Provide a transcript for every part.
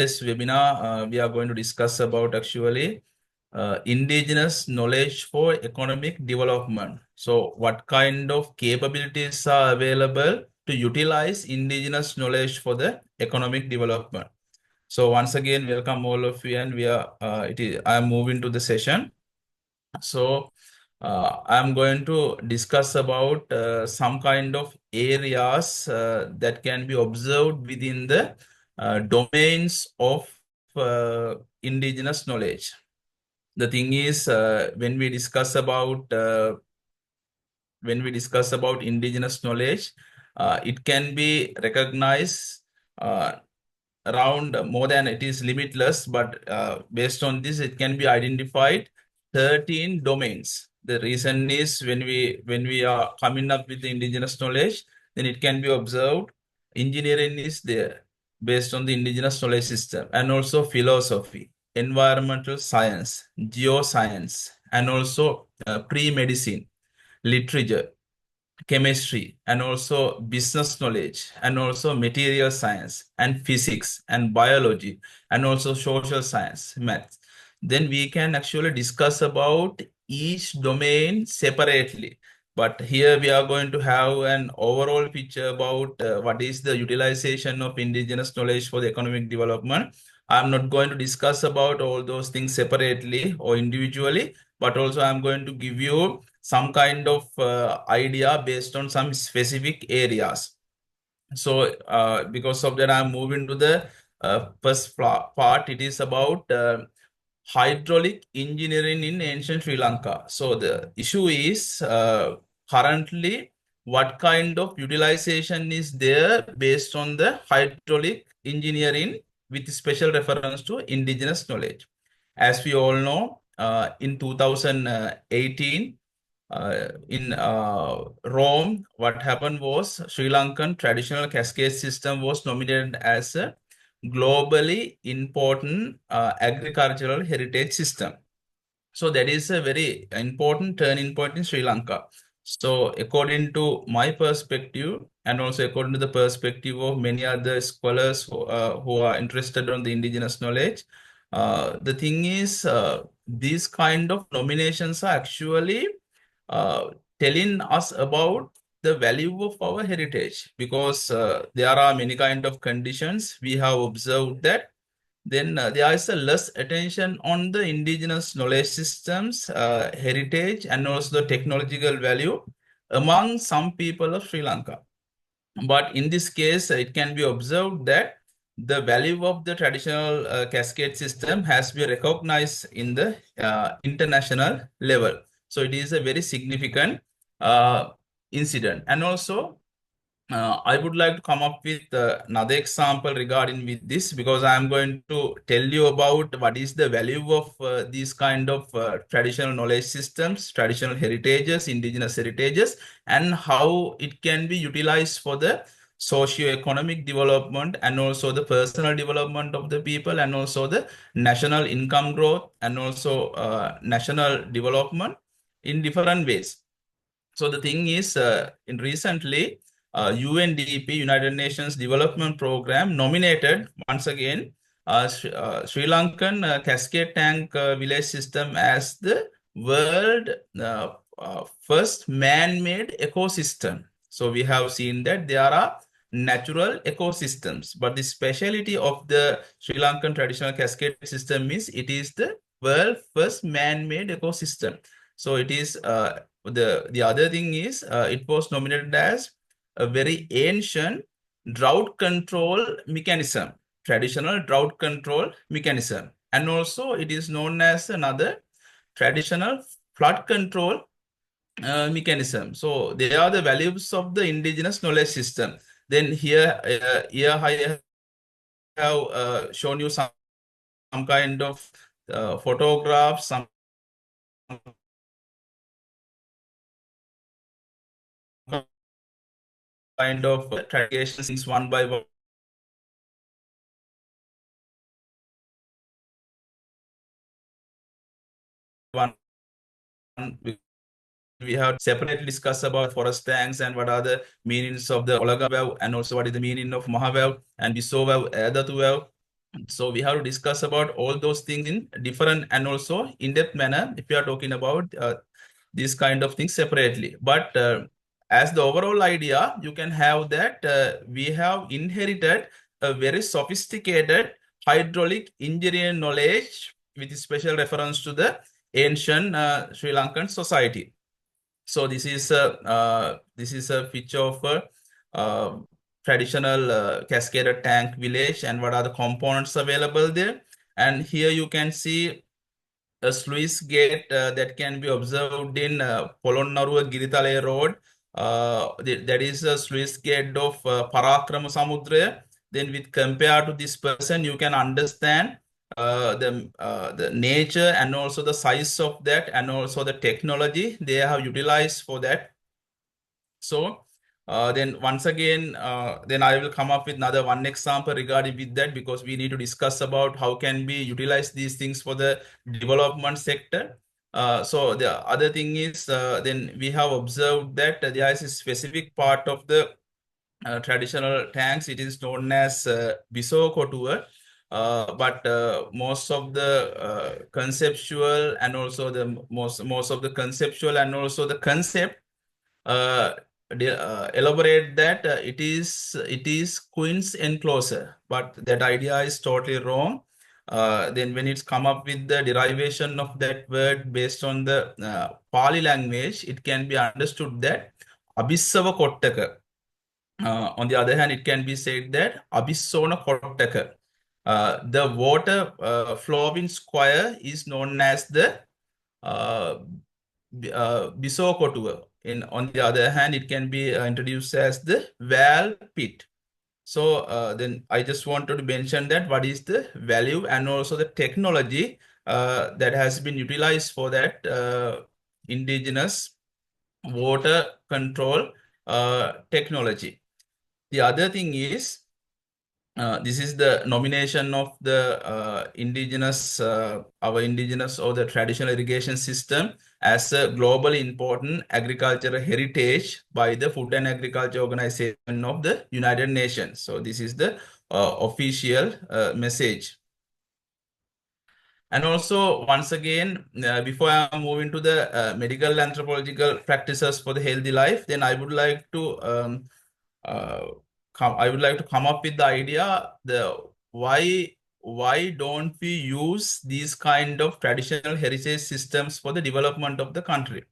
This webinar, we are going to discuss about actually indigenous knowledge for economic development. So what kind of capabilities are available to utilize indigenous knowledge for the economic development? So once again, welcome all of you, and I'm moving to the session. So I'm going to discuss about some kind of areas that can be observed within the domains of indigenous knowledge. The thing is, when we discuss about indigenous knowledge, it can be recognized around more than it is limitless, but based on this, it can be identified 13 domains. The reason is when we are coming up with the indigenous knowledge, then it can be observed engineering is there based on the indigenous knowledge system, and also philosophy, environmental science, geoscience, and also pre-medicine, literature, chemistry, and also business knowledge, and also material science, and physics, and biology, and also social science, math. Then we can actually discuss about each domain separately. But here we are going to have an overall picture about what is the utilization of indigenous knowledge for the economic development. I'm not going to discuss about all those things separately or individually, but also I'm going to give you some kind of idea based on some specific areas. So because of that, I'm moving to the first part. It is about hydraulic engineering in ancient Sri Lanka. So the issue is currently what kind of utilization is there based on the hydraulic engineering with special reference to indigenous knowledge. As we all know, in 2018, in Rome, what happened was Sri Lankan traditional cascade system was nominated as a globally important agricultural heritage system. So that is a very important turning point in Sri Lanka. So according to my perspective, and also according to the perspective of many other scholars who are interested on the indigenous knowledge, the thing is these kind of nominations are actually telling us about the value of our heritage, because there are many kind of conditions we have observed that then there is a less attention on the indigenous knowledge systems, heritage, and also the technological value among some people of Sri Lanka. But in this case, it can be observed that the value of the traditional cascade system has been recognized in the international level. So it is a very significant incident. And also, I would like to come up with another example regarding with this, because I am going to tell you about what is the value of these kind of traditional knowledge systems, traditional heritages, indigenous heritages, and how it can be utilized for the socio-economic development, and also the personal development of the people, and also the national income growth, and also national development in different ways. So the thing is, in recently, UNDP, United Nations Development Program, nominated once again Sri Lankan Cascade Tank Village System as the world first man-made ecosystem. So we have seen that there are natural ecosystems, but the speciality of the Sri Lankan traditional cascade system is it is the world first man-made ecosystem. So it is the other thing is it was nominated as a very ancient drought control mechanism, traditional drought control mechanism. And also it is known as another traditional flood control mechanism. So they are the values of the indigenous knowledge system. Then here I have shown you some kind of photographs, some kind of traditions one by one. We have separately discussed about forest tanks and what are the meanings of the Olaga well, and also what is the meaning of Mahavel and Biso well, Edatu well. So we have to discuss about all those things in different and also in-depth manner if we are talking about these kind of things separately. But as the overall idea, you can have that we have inherited a very sophisticated hydraulic engineering knowledge with special reference to the ancient Sri Lankan society. So this is a picture of a traditional cascaded tank village and what are the components available there. And here you can see a sluice gate that can be observed in Polonnaruwa Giritale Road. That is a sluice gate of Parakrama Samudra. Then with compared to this person, you can understand the nature and also the size of that and also the technology they have utilized for that. So then once again, then I will come up with another one example regarding with that because we need to discuss about how can we utilize these things for the development sector. So the other thing is then we have observed that there is a specific part of the traditional tanks. It is known as Bisokotua. But most of the conceptual and also the most of the conceptual and also the concept uh, elaborate that it is Queen's enclosure, but that idea is totally wrong. Then when it's come up with the derivation of that word based on the Pali language, it can be understood that Abissava Kottaka. On the other hand, it can be said that Abissona Kottaka. The water flowing square is known as the uh, Bisokotua. On the other hand, it can be introduced as the well pit. So then I just wanted to mention that what is the value and also the technology that has been utilized for that indigenous water control technology. The other thing is this is the nomination of the our indigenous or the traditional irrigation system as a globally important agricultural heritage by the Food and Agriculture Organization of the United Nations. So this is the official message. And also, once again, before I move into the medical anthropological practices for the healthy life, then I would like to uh, I would like to come up with the idea the why don't we use these kind of traditional heritage systems for the development of the country?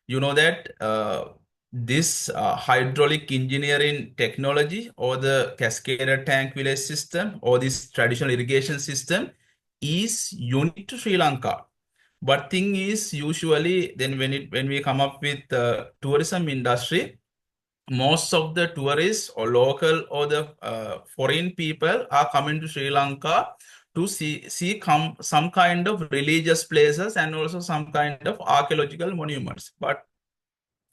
You know that this hydraulic engineering technology or the cascaded tank village system or this traditional irrigation system is unique to Sri Lanka. But thing is, usually then when we come up with tourism industry, most of the tourists or local or the foreign people are coming to Sri Lanka to see some kind of religious places and also some kind of archaeological monuments. But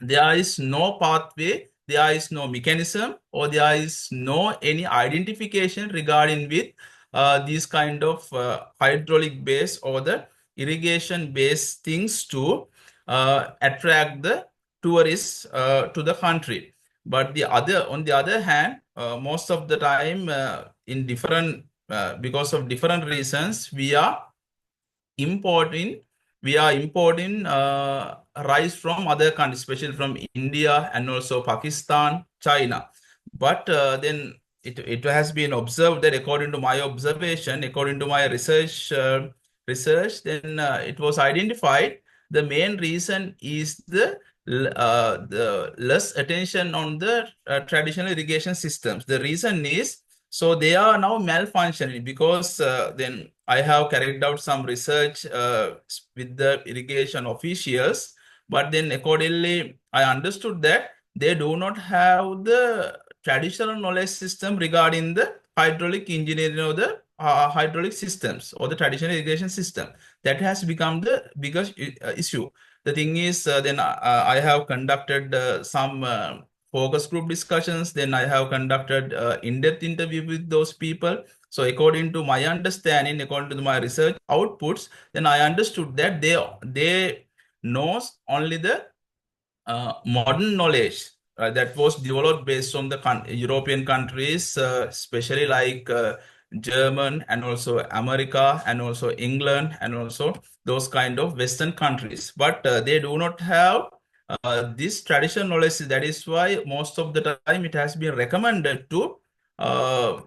there is no pathway, there is no mechanism, or there is no any identification regarding with these kind of hydraulic base or the irrigation based things to attract the tourists to the country. But on the other hand, most of the time in different because of different reasons, importing we are importing rice from other countries, especially from India and also Pakistan, China. But then it has been observed that according to my observation, according to my research, then it was identified the main reason is the less attention on the traditional irrigation systems. The reason is so they are now malfunctioning because then I have carried out some research with the irrigation officials, but then accordingly, I understood that they do not have the traditional knowledge system regarding the hydraulic engineering or the hydraulic systems or the traditional irrigation system. That has become the biggest issue. The thing is, then I have conducted some focus group discussions. Then I have conducted in-depth interview with those people. So according to my understanding, according to my research outputs, then I understood that they knows only the modern knowledge that was developed based on the European countries, especially like German and also America and also England and also those kind of Western countries. But they do not have this traditional knowledge. That is why most of the time it has been recommended to uh,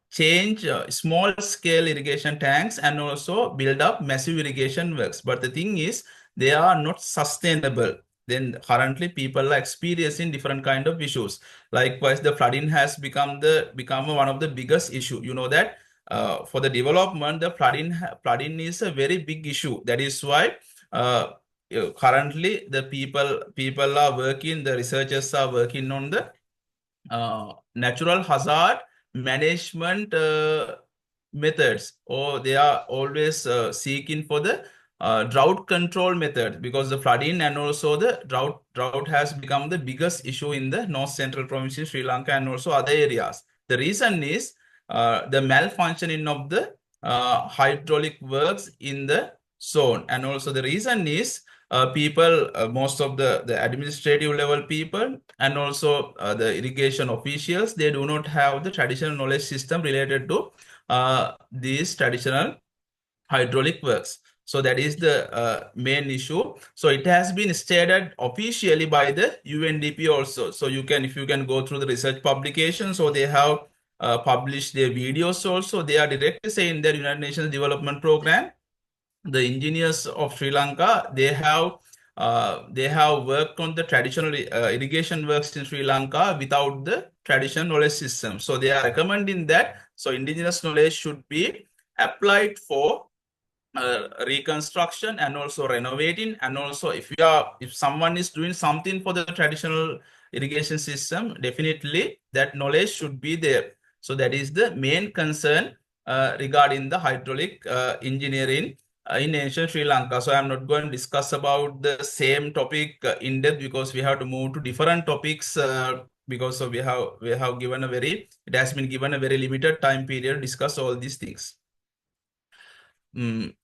change small scale irrigation tanks and also build up massive irrigation works. But the thing is, they are not sustainable. Then currently people are experiencing different kind of issues. Likewise, the flooding has become one of the biggest issue. You know that for the development, the flooding is a very big issue. That is why currently the people are working, the researchers are working on the natural hazard management methods, or they are always seeking for the drought control method, because the flooding and also the drought has become the biggest issue in the north central province in Sri Lanka and also other areas. The reason is the malfunctioning of the hydraulic works in the zone, and also the reason is most of the administrative level people and also the irrigation officials, they do not have the traditional knowledge system related to these traditional hydraulic works. So that is the main issue. So it has been stated officially by the UNDP also. So you can, if you can go through the research publications, so they have published their videos also. They are directly saying that United Nations Development Program, the engineers of Sri Lanka, they have worked on the traditional irrigation works in Sri Lanka without the traditional knowledge system. So they are recommending that so indigenous knowledge should be applied for reconstruction and also renovating, and also if someone is doing something for the traditional irrigation system, definitely that knowledge should be there. So that is the main concern regarding the hydraulic engineering in ancient Sri Lanka. So I'm not going to discuss about the same topic in depth, because we have to move to different topics because so we have given a very, it has been given a very limited time period to discuss all these things.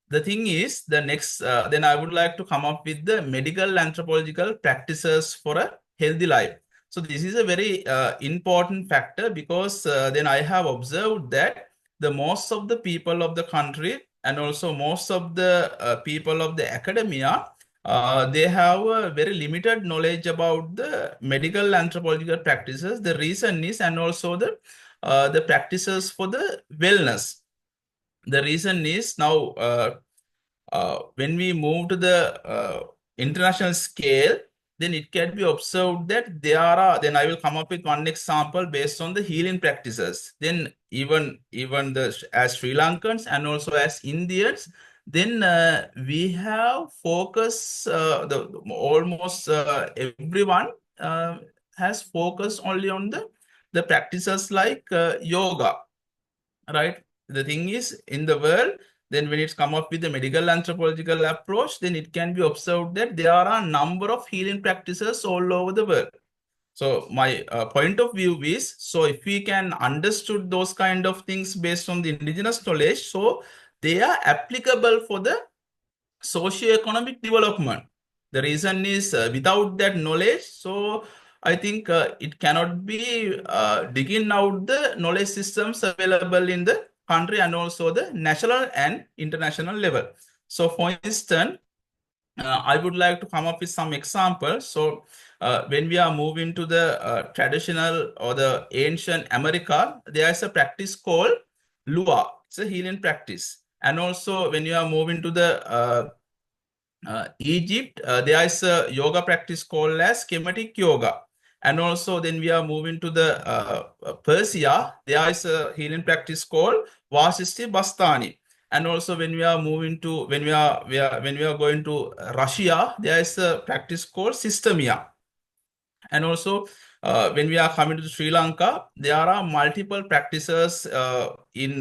The thing is, the next, then I would like to come up with the medical anthropological practices for a healthy life. So this is a very important factor, because then I have observed that the most of the people of the country and also most of the people of the academia, they have a very limited knowledge about the medical anthropological practices. The reason is, and also the practices for the wellness. The reason is now when we move to the international scale, then it can be observed that there are, then I will come up with one example based on the healing practices. Then even as Sri Lankans and also as Indians, then we have focus, almost everyone has focused only on the practices like yoga, right? The thing is, in the world, then when it's come up with the medical anthropological approach, then it can be observed that there are a number of healing practices all over the world. So my point of view is, so if we can understood those kind of things based on the indigenous knowledge, so they are applicable for the socio-economic development. The reason is without that knowledge, so I think it cannot be digging out the knowledge systems available in the country and also the national and international level. So for instance, I would like to come up with some examples. So when we are moving to the traditional or the ancient America, there is a practice called Lua. It's a healing practice. And also when you are moving to the Egypt, there is a yoga practice called as schematic yoga. And also then we are moving to the Persia, there is a healing practice called Vasisti Bastani. And also when we are moving to, when we are going to Russia, there is a practice called Systemia. And also, when we are coming to Sri Lanka, there are multiple practices in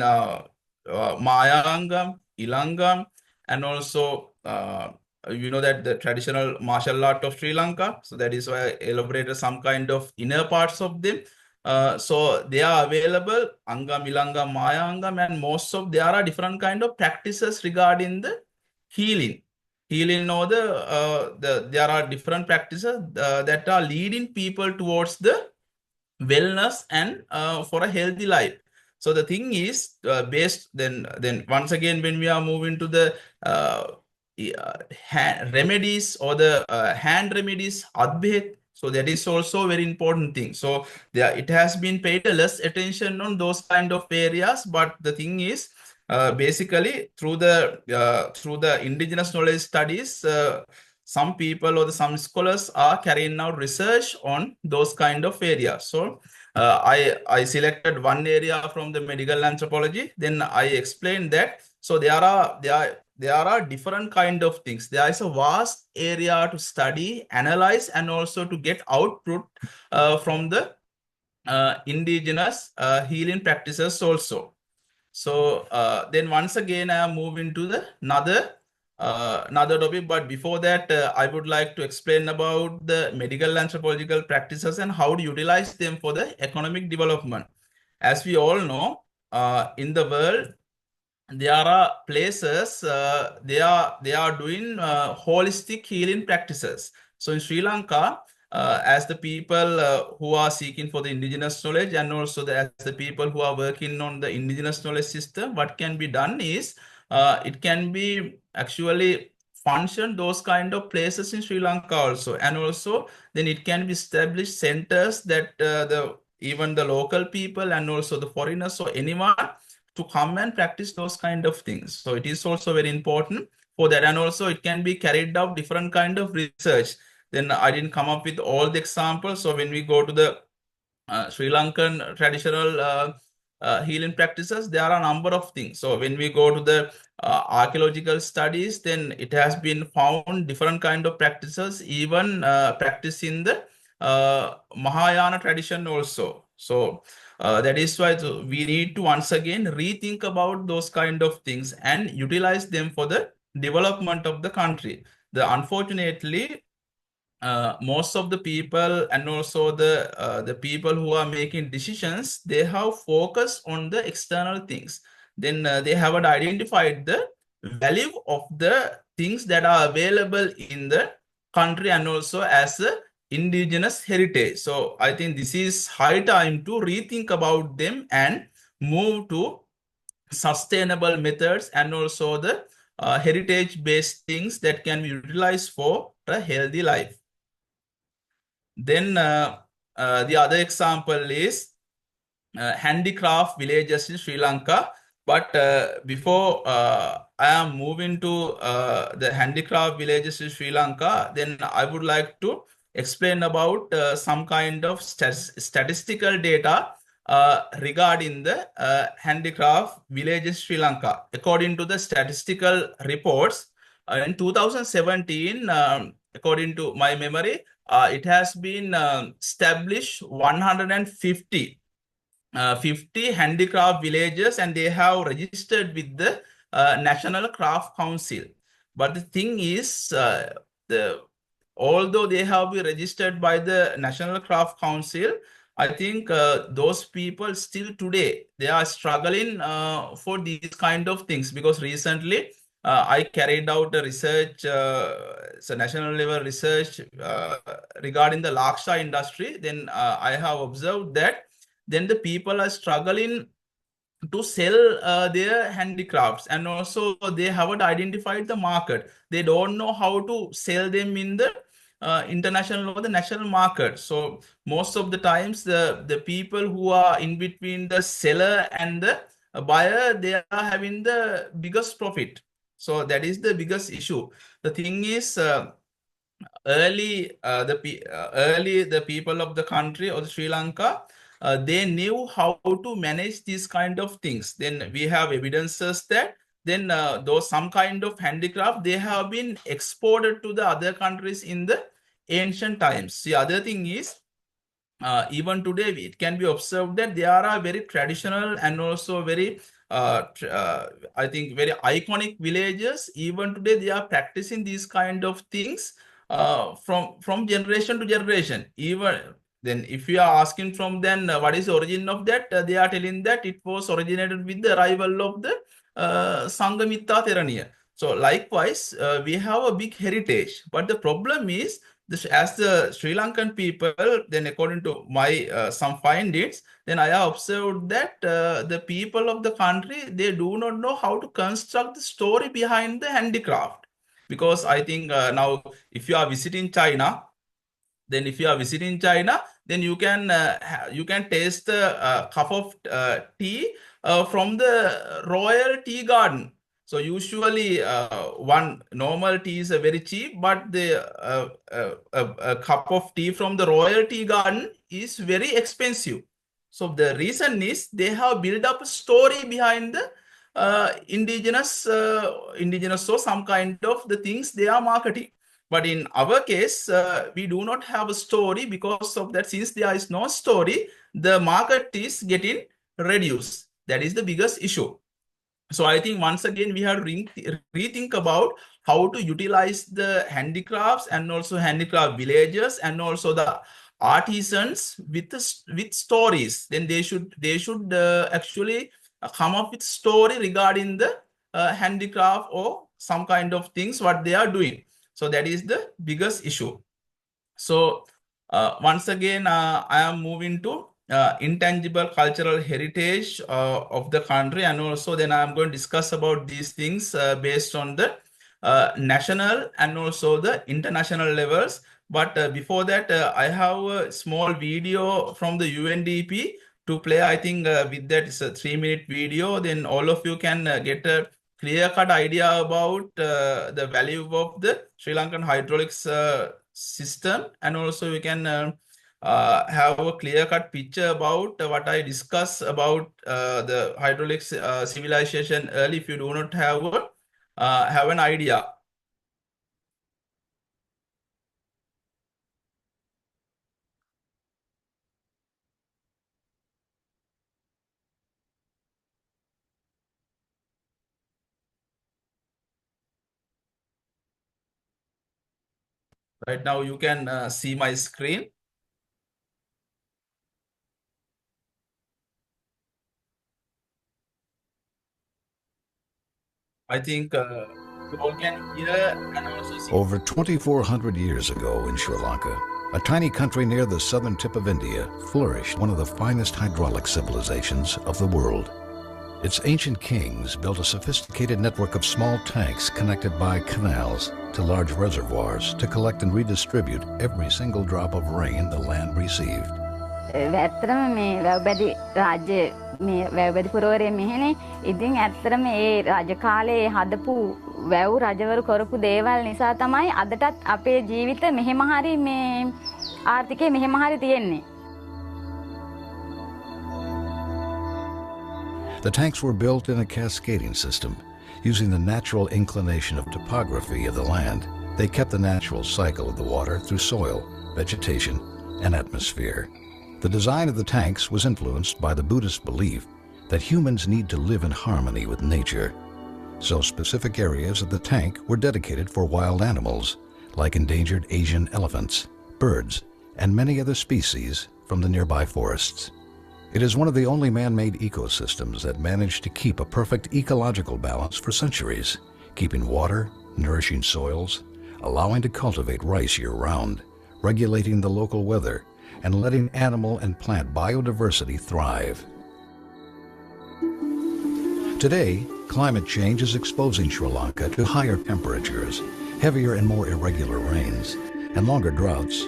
Mayangam, Ilangam, and also you know that the traditional martial art of Sri Lanka. So that is why I elaborated some kind of inner parts of them. So they are available, Angam, Ilangam, Mayangam, and most of there are different kind of practices regarding the healing. Healing or there are different practices that are leading people towards the wellness and for a healthy life. So the thing is based then once again when we are moving to the remedies or the hand remedies, adbhet. So that is also a very important thing. So there it has been paid a less attention on those kind of areas, but the thing is basically through the indigenous knowledge studies, some people or some scholars are carrying out research on those kind of areas. So I selected one area from the medical anthropology. Then I explained that. So there are different kind of things. There is a vast area to study, analyze, and also to get output from the indigenous healing practices also. So then once again, I am moving to the another topic. But before that, I would like to explain about the medical anthropological practices and how to utilize them for the economic development. As we all know, in the world, there are places they are doing holistic healing practices. So in Sri Lanka, as the people who are seeking for the indigenous knowledge and also as the people who are working on the indigenous knowledge system, what can be done is it can be actually function those kind of places in Sri Lanka also, and also then it can be established centers that the even the local people and also the foreigners or anyone to come and practice those kind of things. So it is also very important for that. And also it can be carried out different kind of research. Then I didn't come up with all the examples. So when we go to the Sri Lankan traditional healing practices, there are a number of things. So when we go to the archaeological studies, then it has been found different kind of practices, even practice in the Mahayana tradition also. So that is why we need to once again rethink about those kind of things and utilize them for the development of the country. Unfortunately, most of the people and also the people who are making decisions, they have focused on the external things. Then they haven't identified the value of the things that are available in the country and also as a indigenous heritage. So I think this is high time to rethink about them and move to sustainable methods and also the heritage based things that can be utilized for a healthy life. Then the other example is handicraft villages in Sri Lanka. But before I am moving to the handicraft villages in Sri Lanka, then I would like to explain about some kind of statistical data regarding the handicraft villages Sri Lanka. According to the statistical reports, in 2017, according to my memory, it has been established 150 50 handicraft villages and they have registered with the National Craft Council. But the thing is, although they have been registered by the National Craft Council, I think those people still today, they are struggling for these kind of things because recently I carried out a research, it's a national level research regarding the Laksha industry. Then I have observed that then the people are struggling to sell their handicrafts and also they haven't identified the market. They don't know how to sell them in the international or the national market. So most of the times the people who are in between the seller and the buyer, they are having the biggest profit. So that is the biggest issue. The thing is early the people of the country or the Sri Lanka, they knew how to manage these kind of things. Then we have evidences that then those some kind of handicraft, they have been exported to the other countries in the ancient times. The other thing is even today it can be observed that there are very traditional and also very I think very iconic villages. Even today they are practicing these kind of things from generation to generation. Even then if you are asking from then what is the origin of that, they are telling that it was originated with the arrival of the Sangamitta Theraniya. So likewise we have a big heritage, but the problem is as the Sri Lankan people, then according to my some findings, then I have observed that the people of the country, they do not know how to construct the story behind the handicraft. Because I think now, if you are visiting China, then if you are visiting China, then you can taste the cup of tea from the royal tea garden. So usually one normal tea is very cheap, but the a cup of tea from the royal tea garden is very expensive. So the reason is they have built up a story behind the indigenous, so some kind of the things they are marketing. But in our case, we do not have a story. Because of that, since there is no story, the market is getting reduced. That is the biggest issue. So I think once again we have to rethink about how to utilize the handicrafts and also handicraft villages and also the artisans with stories. Then they should actually come up with story regarding the handicraft or some kind of things what they are doing. So that is the biggest issue. So once again, I am moving to intangible cultural heritage of the country, and also then I am going to discuss about these things based on the national and also the international levels. But before that, I have a small video from the UNDP to play. I think with that, it's a 3-minute video. Then all of you can get a clear-cut idea about the value of the Sri Lankan hydraulics system, and also you can have a clear-cut picture about what I discussed about the hydraulics civilization early, if you do not have an idea. Right now you can see my screen. I think you all can hear and also see. Over 2,400 years ago in Sri Lanka, a tiny country near the southern tip of India, flourished one of the finest hydraulic civilizations of the world. Its ancient kings built a sophisticated network of small tanks connected by canals to large reservoirs to collect and redistribute every single drop of rain the land received. ඇත්තටම මේ වැව්බැදි රාජ්‍ය මේ වැව්බැදි පුරවරය මෙහෙනේ. ඉතින් ඇත්තටම ඒ රජ කාලේ හදපු වැව් රජවරු කරපු දේවල් නිසා තමයි අදටත් අපේ ජීවිත මෙහෙම හරි මේ ආර්ථිකය මෙහෙම හරි තියෙන්නේ. The tanks were built in a cascading system. Using the natural inclination of topography of the land, they kept the natural cycle of the water through soil, vegetation, and atmosphere. The design of the tanks was influenced by the Buddhist belief that humans need to live in harmony with nature. So specific areas of the tank were dedicated for wild animals, like endangered Asian elephants, birds, and many other species from the nearby forests. It is one of the only man-made ecosystems that managed to keep a perfect ecological balance for centuries, keeping water, nourishing soils, allowing to cultivate rice year-round, regulating the local weather, and letting animal and plant biodiversity thrive. Today, climate change is exposing Sri Lanka to higher temperatures, heavier and more irregular rains, and longer droughts.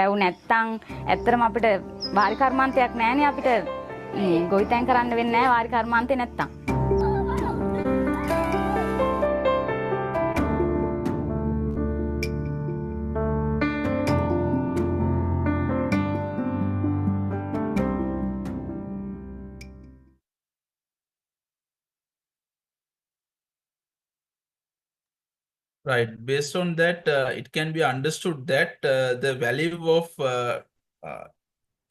වැව් නැත්තම් ඇත්තටම අපිට වාරි කර්මාන්තයක් නැහැනේ අපිට ගොවිතැන් කරන්න වෙන්නේ නැහැ වාරි කර්මාන්තේ නැත්තම්. Right. Based on that, it can be understood that the value of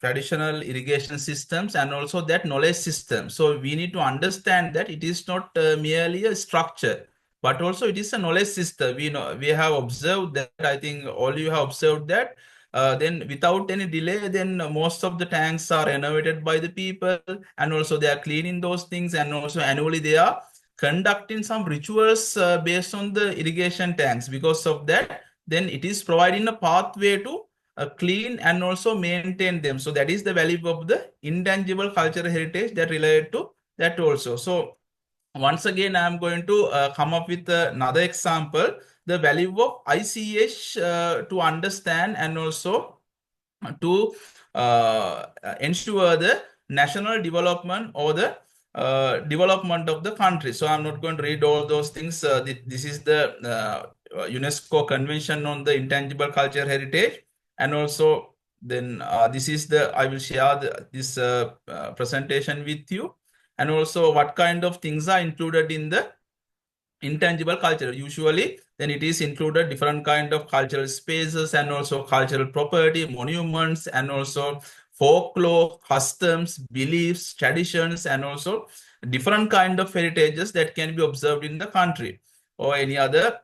traditional irrigation systems and also that knowledge system. So we need to understand that it is not merely a structure, but also it is a knowledge system. We have observed that. I think all you have observed that. Then without any delay, then most of the tanks are renovated by the people, and also they are cleaning those things, and also annually they are conducting some rituals based on the irrigation tanks. Because of that, then it is providing a pathway to clean and also maintain them. So that is the value of the intangible cultural heritage that related to that also. So once again, I am going to come up with another example, the value of ICH to understand and also to ensure the national development or the development of the country. So I'm not going to read all those things. This is the UNESCO Convention on the Intangible Cultural Heritage. And also then this is the, I will share this presentation with you. And also what kind of things are included in the intangible culture. Usually then it is included different kind of cultural spaces and also cultural property, monuments, and also folklore, customs, beliefs, traditions, and also different kind of heritages that can be observed in the country or any other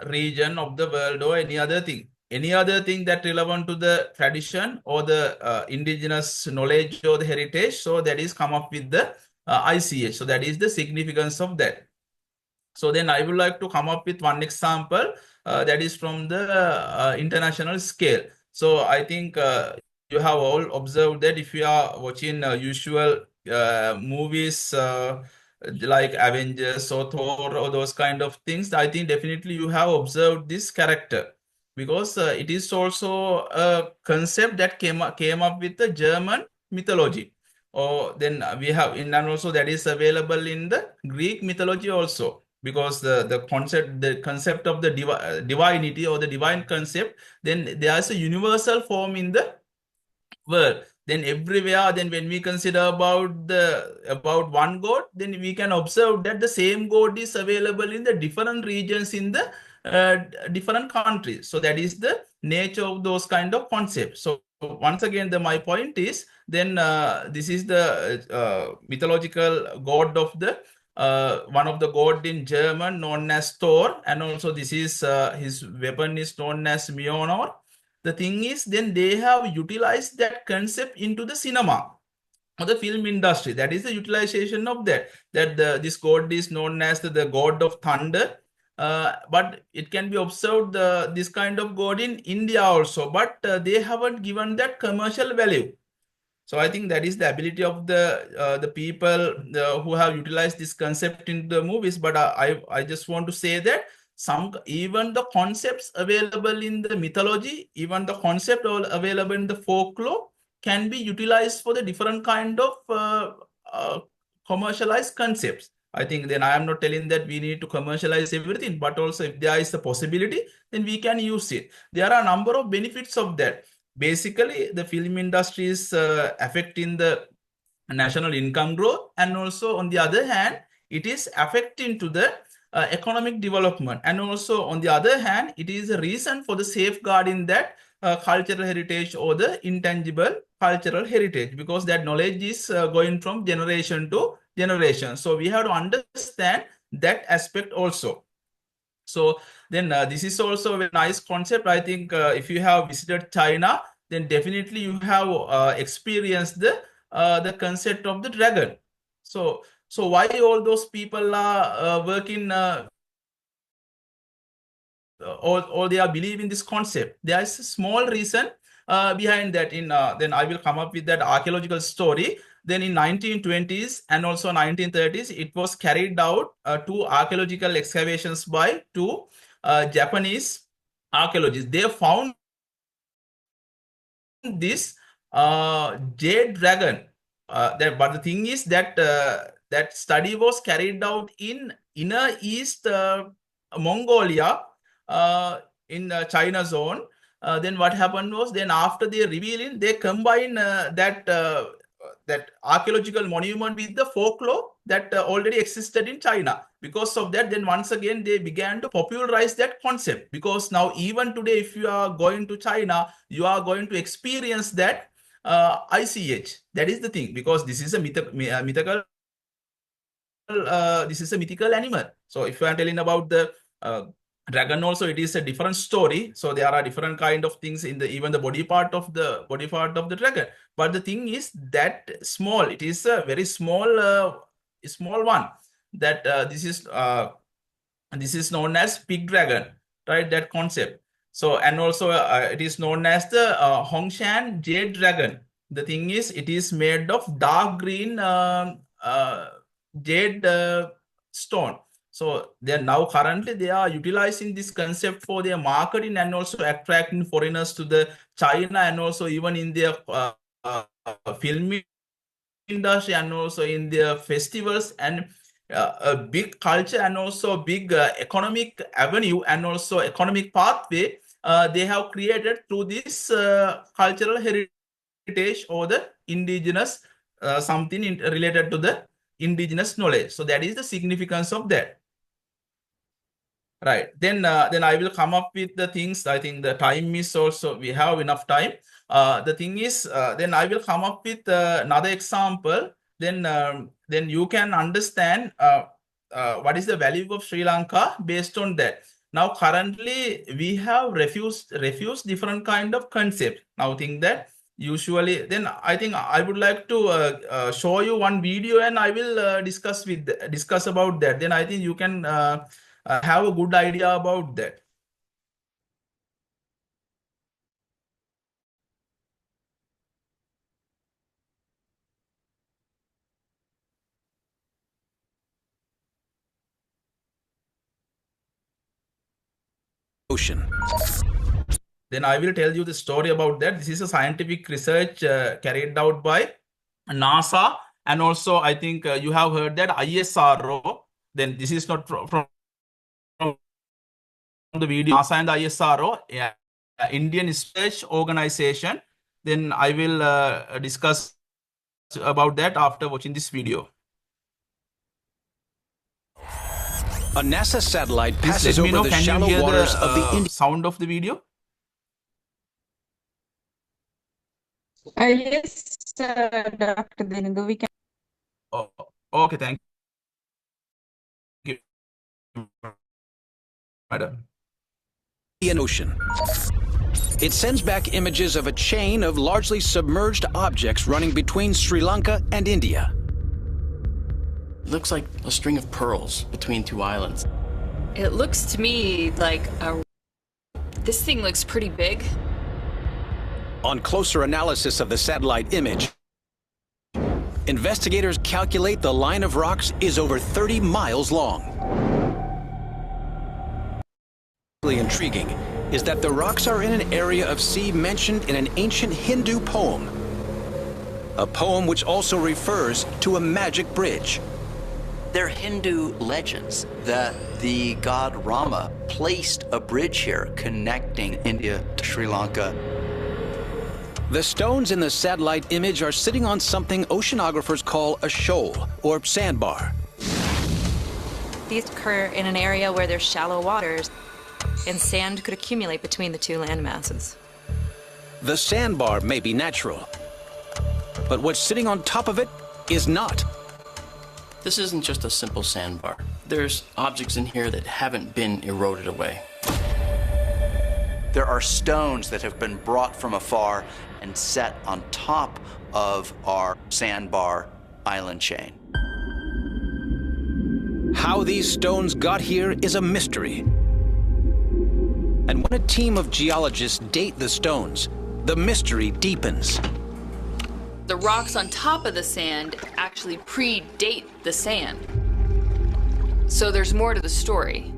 region of the world or any other thing. Any other thing that relevant to the tradition or the indigenous knowledge or the heritage, so that is come up with the ICH. So that is the significance of that. So then I would like to come up with one example that is from the international scale. So I think you have all observed that if you are watching usual movies like Avengers or Thor or those kind of things, I think definitely you have observed this character, because it is also a concept that came up with the German mythology. Or then we have, and also that is available in the Greek mythology also, because the concept of the divinity or the divine concept, then there is a universal form in the world. Then everywhere, then when we consider about one god, then we can observe that the same god is available in the different regions in the different countries. So that is the nature of those kind of concepts. So once again, my point is, then this is the mythological god of the one of the god in German known as Thor, and also this is his weapon is known as Mjolnir. The thing is, then they have utilized that concept into the cinema or the film industry. That is the utilization of that. This god is known as the god of thunder. But it can be observed this kind of god in India also, but they haven't given that commercial value. So I think that is the ability of the people who have utilized this concept in the movies. But I just want to say that even the concepts available in the mythology, even the concept available in the folklore can be utilized for the different kind of commercialized concepts. I think then I am not telling that we need to commercialize everything, but also if there is a possibility, then we can use it. There are a number of benefits of that. Basically, the film industry is affecting the national income growth, and also on the other hand, it is affecting to the economic development, and also on the other hand, it is a reason for the safeguarding that cultural heritage or the intangible cultural heritage, because that knowledge is going from generation to generation. So we have to understand that aspect also. So then this is also a very nice concept. I think if you have visited China, then definitely you have experienced the concept of the dragon. So why all those people are working or they are believing this concept? There is a small reason behind that. Then I will come up with that archaeological story. Then in 1920s and also 1930s, it was carried out two archaeological excavations by two Japanese archaeologists. They found this jade dragon. But the thing is that that study was carried out in inner East Mongolia, in China zone. Then what happened was, then after they revealing, they combine that archaeological monument with the folklore that already existed in China. Because of that, then once again they began to popularize that concept. Because now even today, if you are going to China, you are going to experience that ICH. That is the thing, because this is a mythical. This is a mythical animal. So if you are telling about the dragon, also it is a different story. So there are different kind of things in the even the body part of the dragon. But the thing is that small. It is a very small one. That this is known as pig dragon, right? That concept. So, and also it is known as the Hongshan jade dragon. The thing is, it is made of dark green jade stone. So currently they are utilizing this concept for their marketing and also attracting foreigners to the China, and also even in their film industry, and also in their festivals, and a big culture, and also big economic avenue, and also economic pathway they have created through this cultural heritage, or the indigenous something related to the indigenous knowledge. So that is the significance of that. Right. Then I will come up with the things. I think the time is also, we have enough time. The thing is, then I will come up with another example. Then you can understand what is the value of Sri Lanka based on that. Now, currently, we have refused different kind of concept. Now, think that usually, then I think I would like to show you one video, and I will discuss about that. Then I think you can have a good idea about that. Ocean. Then I will tell you the story about that. This is a scientific research carried out by NASA, and also I think you have heard that ISRO. Then this is not from the video. NASA and the ISRO, Indian Research Organization. Then I will discuss about that after watching this video. A NASA satellite passes over the shallow waters of the Indian sound of the video. Yes, Dr. Dinindu, we can. Oh, okay, thank you, madam. Indian Ocean. It sends back images of a chain of largely submerged objects running between Sri Lanka and India. It looks like a string of pearls between two islands. It looks to me like this thing looks pretty big. On closer analysis of the satellite image, investigators calculate the line of rocks is over 30 miles long. Really intriguing is that the rocks are in an area of sea mentioned in an ancient Hindu poem. A poem which also refers to a magic bridge. They're Hindu legends that the god Rama placed a bridge here connecting India to Sri Lanka. The stones in the satellite image are sitting on something oceanographers call a shoal or sandbar. These occur in an area where there's shallow waters, and sand could accumulate between the two land masses. The sandbar may be natural, but what's sitting on top of it is not. This isn't just a simple sandbar. There's objects in here that haven't been eroded away. There are stones that have been brought from afar and set on top of our sandbar island chain. How these stones got here is a mystery. And when a team of geologists date the stones, the mystery deepens. The rocks on top of the sand actually predate the sand. So there's more to the story.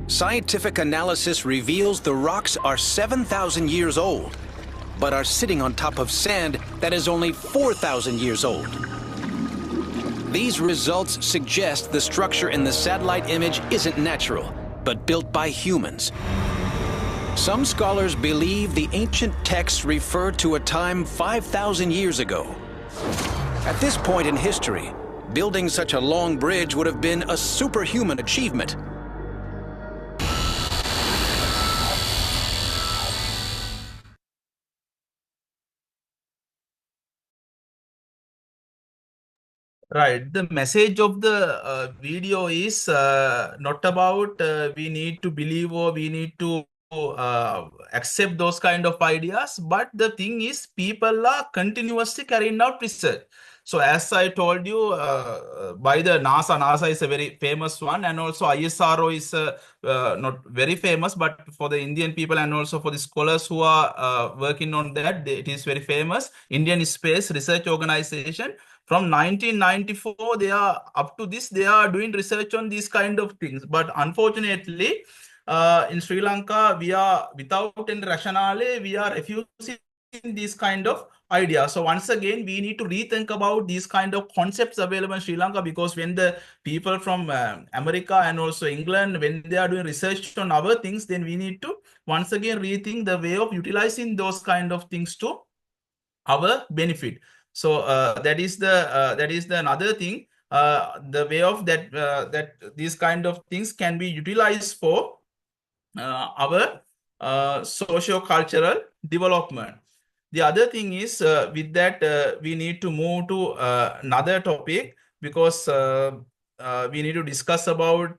Scientific analysis reveals the rocks are 7,000 years old. but are sitting on top of sand that is only 4,000 years old. These results suggest the structure in the satellite image isn't natural, but built by humans. Some scholars believe the ancient texts refer to a time 5,000 years ago. At this point in history, building such a long bridge would have been a superhuman achievement. Right. The message of the video is not about we need to believe or we need to accept those kind of ideas, but the thing is people are continuously carrying out research. So as I told you, by the NASA is a very famous one, and also ISRO is not very famous, but for the Indian people and also for the scholars who are working on that, it is very famous. Indian Space Research Organization. From 1994, they are up to this, they are doing research on these kind of things. But unfortunately, in Sri Lanka, we are without any rationale, we are refusing these kind of ideas. So once again, we need to rethink about these kind of concepts available in Sri Lanka, because when the people from America and also England, when they are doing research on our things, then we need to once again rethink the way of utilizing those kind of things to our benefit. So that is the another thing. The way of that these kind of things can be utilized for our socio-cultural development. The other thing is with that we need to move to another topic, because we need to discuss about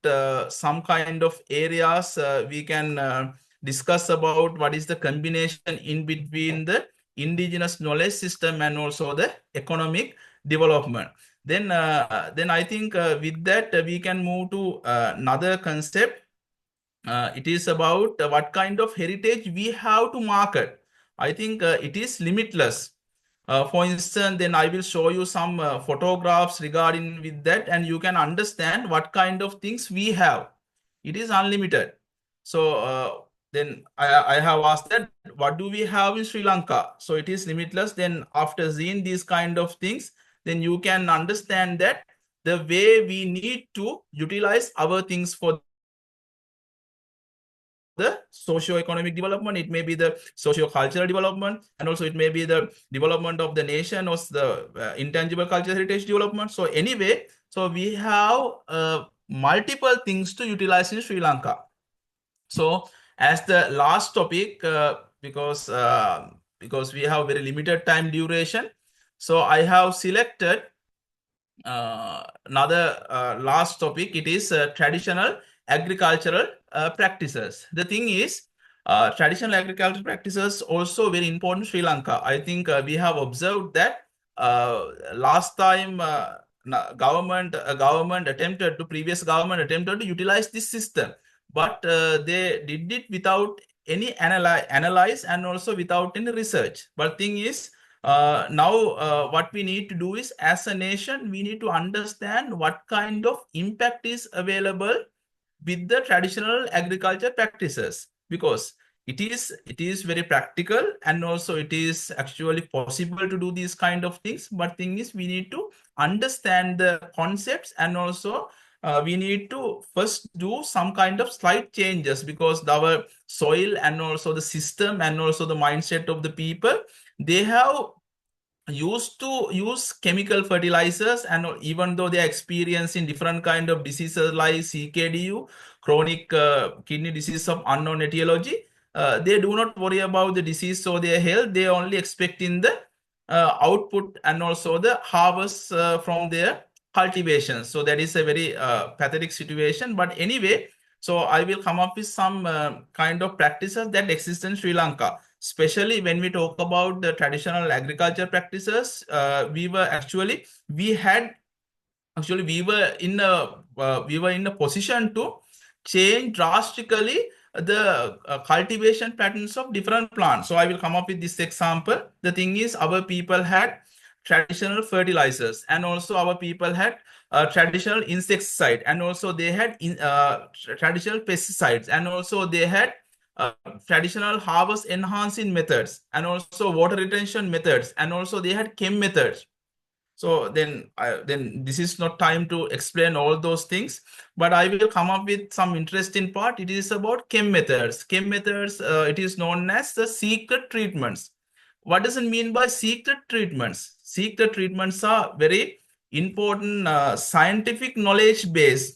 some kind of areas. We can discuss about what is the combination in between the indigenous knowledge system and also the economic development. Then I think with that we can move to another concept. It is about what kind of heritage we have to market. I think it is limitless. For instance, then I will show you some photographs regarding with that, and you can understand what kind of things we have. It is unlimited. So then I have asked that, what do we have in Sri Lanka? So it is limitless. Then after seeing these kind of things, then you can understand that the way we need to utilize our things for the socio-economic development, it may be the socio-cultural development, and also it may be the development of the nation or the intangible cultural heritage development. So anyway, so we have multiple things to utilize in Sri Lanka. So as the last topic, because we have very limited time duration, so I have selected another last topic. It is traditional agricultural practices. The thing is, traditional agricultural practices also very important in Sri Lanka. I think we have observed that last time previous government attempted to utilize this system, but they did it without any analyze and also without any research. But thing is, now what we need to do is, as a nation, we need to understand what kind of impact is available with the traditional agriculture practices, because it is very practical, and also it is actually possible to do these kind of things. But thing is, we need to understand the concepts, and also we need to first do some kind of slight changes, because our soil and also the system and also the mindset of the people, they have used to use chemical fertilizers, and even though they are experiencing different kind of diseases like CKDU, chronic kidney disease of unknown etiology, they do not worry about the disease or their health. They only expecting the output and also the harvest from their cultivation. So that is a very pathetic situation. But anyway, so I will come up with some kind of practices that exist in Sri Lanka. Especially when we talk about the traditional agriculture practices, we were in a position to change drastically the cultivation patterns of different plants. So I will come up with this example. The thing is, our people had traditional fertilizers, and also our people had traditional insecticide, and also they had traditional pesticides, and also they had traditional harvest enhancing methods and also water retention methods, and also they had chem methods. So then this is not time to explain all those things, but I will come up with some interesting part. It is about chem methods. Chem methods, it is known as the secret treatments. What does it mean by secret treatments? Secret treatments are very important scientific knowledge base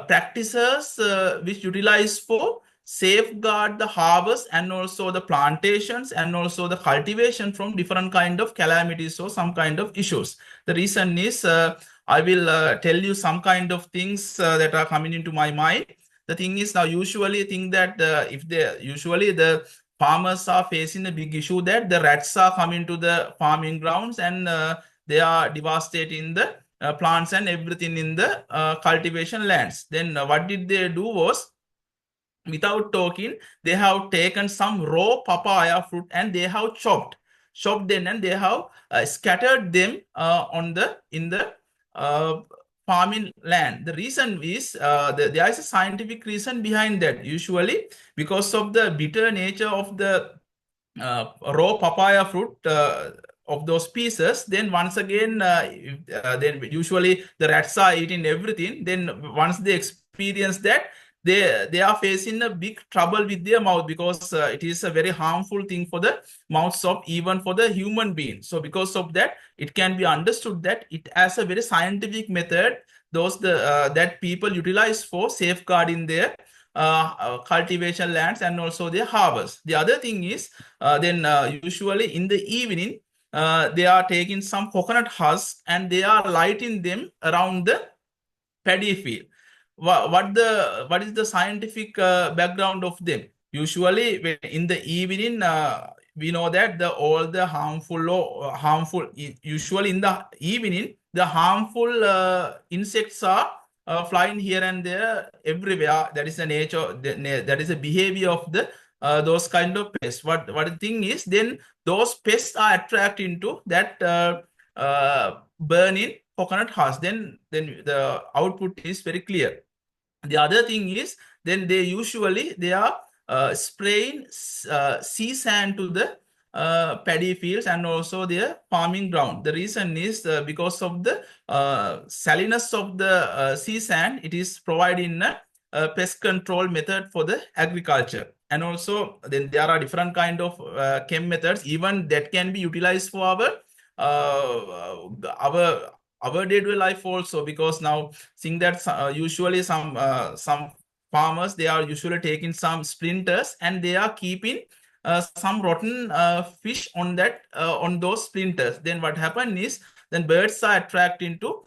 practices which utilize for safeguard the harvest and also the plantations and also the cultivation from different kind of calamities or some kind of issues. The reason is I will tell you some kind of things that are coming into my mind. The thing is, now usually think that usually the farmers are facing a big issue that the rats are coming to the farming grounds and they are devastating the plants and everything in the cultivation lands. Then what did they do was, without talking, they have taken some raw papaya fruit and they have chopped them, and they have scattered them in the farming land. The reason is there is a scientific reason behind that. Usually, because of the bitter nature of the raw papaya fruit of those pieces, then once again, then usually the rats are eating everything. Then once they experience that, they are facing a big trouble with their mouth, because it is a very harmful thing for the mouths of even for the human being. So because of that, it can be understood that it has a very scientific method that people utilize for safeguarding their cultivation lands and also their harvest. The other thing is usually in the evening they are taking some coconut husks and they are lighting them around the paddy field. What is the scientific background of them? Usually in the evening, we know that all the harmful usually in the evening the harmful insects are flying here and there everywhere. That is the nature, that is the behavior of the those kind of pests. What the thing is, then those pests are attracted into that burning coconut husk. Then the output is very clear. The other thing is, then they are spraying sea sand to the paddy fields and also their farming ground. The reason is because of the saliness of the sea sand. It is providing a pest control method for the agriculture. And also then there are different kind of chem methods even that can be utilized for our day-to-day life also, because now seeing that usually some farmers, they are usually taking some splinters and they are keeping some rotten fish on those splinters. Then what happens is, then birds are attracted to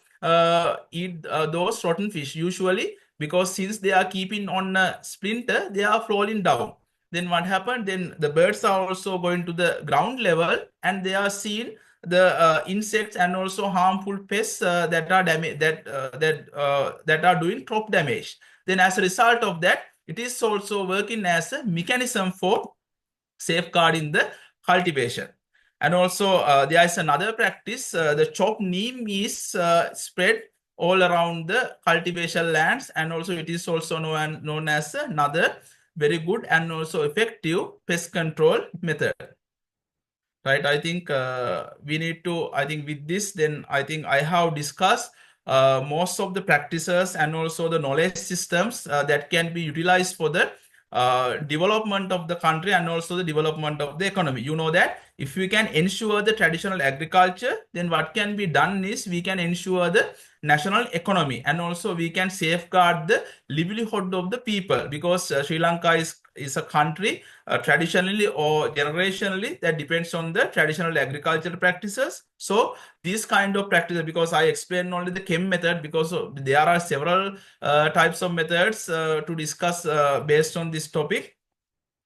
eat those rotten fish, usually because since they are keeping on a splinter, they are falling down. Then what happened? Then the birds are also going to the ground level and they are seeing the insects and also harmful pests that are doing crop damage. Then as a result of that, it is also working as a mechanism for safeguarding the cultivation. And also there is another practice, the chopped neem is spread all around the cultivation lands, and also it is also known as another very good and also effective pest control method. Right, I think we need to, I think with this, then I think I have discussed most of the practices and also the knowledge systems that can be utilized for the development of the country and also the development of the economy. You know that if we can ensure the traditional agriculture, then what can be done is we can ensure the national economy and also we can safeguard the livelihood of the people, because Sri Lanka is a country traditionally or generationally that depends on the traditional agricultural practices. So these kind of practices, because I explained only the chem method, because there are several types of methods to discuss based on this topic.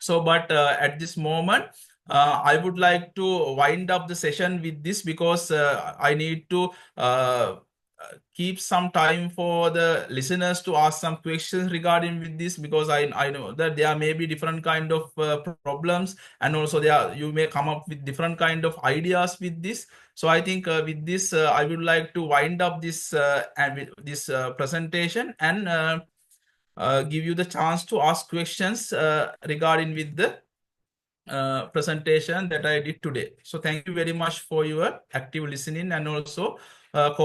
So but at this moment I would like to wind up the session with this, because I need to keep some time for the listeners to ask some questions regarding with this, because I know that there may be different kind of problems, and also you may come up with different kind of ideas with this. So I think with this I would like to wind up this presentation, and give you the chance to ask questions regarding with the presentation that I did today. So thank you very much for your active listening and also